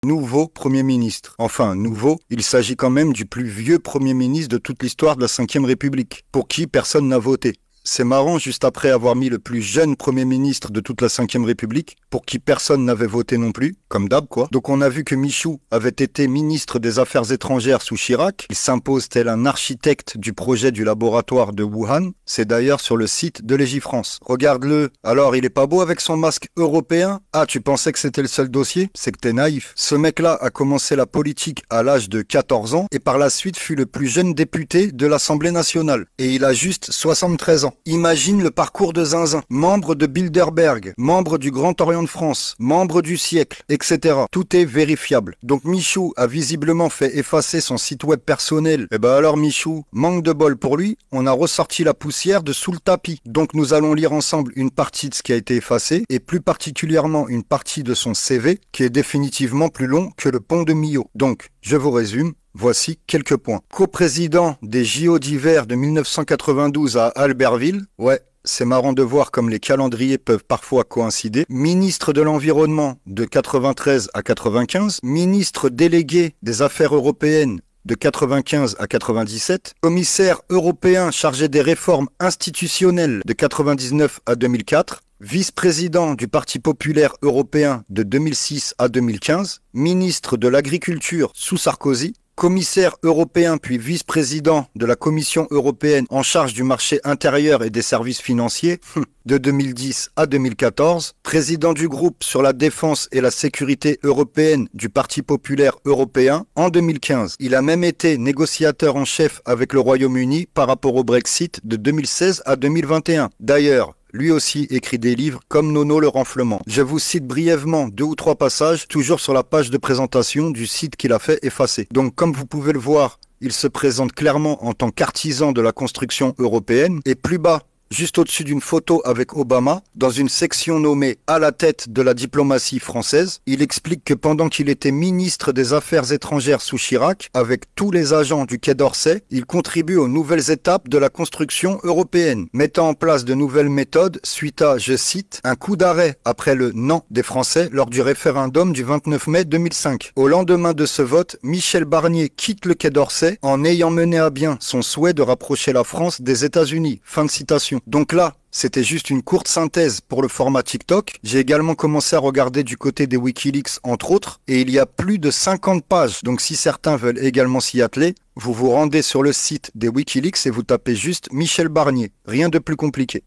Nouveau Premier ministre. Enfin, nouveau, il s'agit quand même du plus vieux Premier ministre de toute l'histoire de la Ve République, pour qui personne n'a voté. C'est marrant, juste après avoir mis le plus jeune Premier ministre de toute la Ve République, pour qui personne n'avait voté non plus, comme d'hab quoi. Donc on a vu que Michou avait été ministre des Affaires étrangères sous Chirac. Il s'impose tel un architecte du projet du laboratoire de Wuhan. C'est d'ailleurs sur le site de Légifrance. Regarde-le. Alors il est pas beau avec son masque européen? Ah, tu pensais que c'était le seul dossier? C'est que t'es naïf. Ce mec-là a commencé la politique à l'âge de 14 ans et par la suite fut le plus jeune député de l'Assemblée nationale. Et il a juste 73 ans. Imagine le parcours de Zinzin, membre de Bilderberg, membre du Grand Orient de France, membre du siècle, etc. Tout est vérifiable. Donc Michou a visiblement fait effacer son site web personnel. Et bah alors Michou, manque de bol pour lui, on a ressorti la poussière de sous le tapis. Donc nous allons lire ensemble une partie de ce qui a été effacé, et plus particulièrement une partie de son CV, qui est définitivement plus long que le pont de Millau. Donc, je vous résume. Voici quelques points. Co-président des JO d'hiver de 1992 à Albertville. Ouais, c'est marrant de voir comme les calendriers peuvent parfois coïncider. Ministre de l'Environnement de 93 à 95. Ministre délégué des Affaires européennes de 95 à 97. Commissaire européen chargé des réformes institutionnelles de 99 à 2004. Vice-président du Parti populaire européen de 2006 à 2015. Ministre de l'Agriculture sous Sarkozy. Commissaire européen puis vice-président de la Commission européenne en charge du marché intérieur et des services financiers de 2010 à 2014, président du groupe sur la défense et la sécurité européenne du Parti populaire européen en 2015. Il a même été négociateur en chef avec le Royaume-Uni par rapport au Brexit de 2016 à 2021. D'ailleurs, lui aussi écrit des livres comme Nono le Renflement. Je vous cite brièvement 2 ou 3 passages, toujours sur la page de présentation du site qu'il a fait effacer. Donc comme vous pouvez le voir, il se présente clairement en tant qu'artisan de la construction européenne. Et plus bas, juste au-dessus d'une photo avec Obama, dans une section nommée « À la tête de la diplomatie française », il explique que pendant qu'il était ministre des Affaires étrangères sous Chirac, avec tous les agents du Quai d'Orsay, il contribue aux nouvelles étapes de la construction européenne, mettant en place de nouvelles méthodes suite à, je cite, un coup d'arrêt après le non des Français lors du référendum du 29 mai 2005. Au lendemain de ce vote, Michel Barnier quitte le Quai d'Orsay en ayant mené à bien son souhait de rapprocher la France des États-Unis. Fin de citation. Donc là, c'était juste une courte synthèse pour le format TikTok. J'ai également commencé à regarder du côté des Wikileaks, entre autres, et il y a plus de 50 pages. Donc si certains veulent également s'y atteler, vous vous rendez sur le site des Wikileaks et vous tapez juste Michel Barnier. Rien de plus compliqué.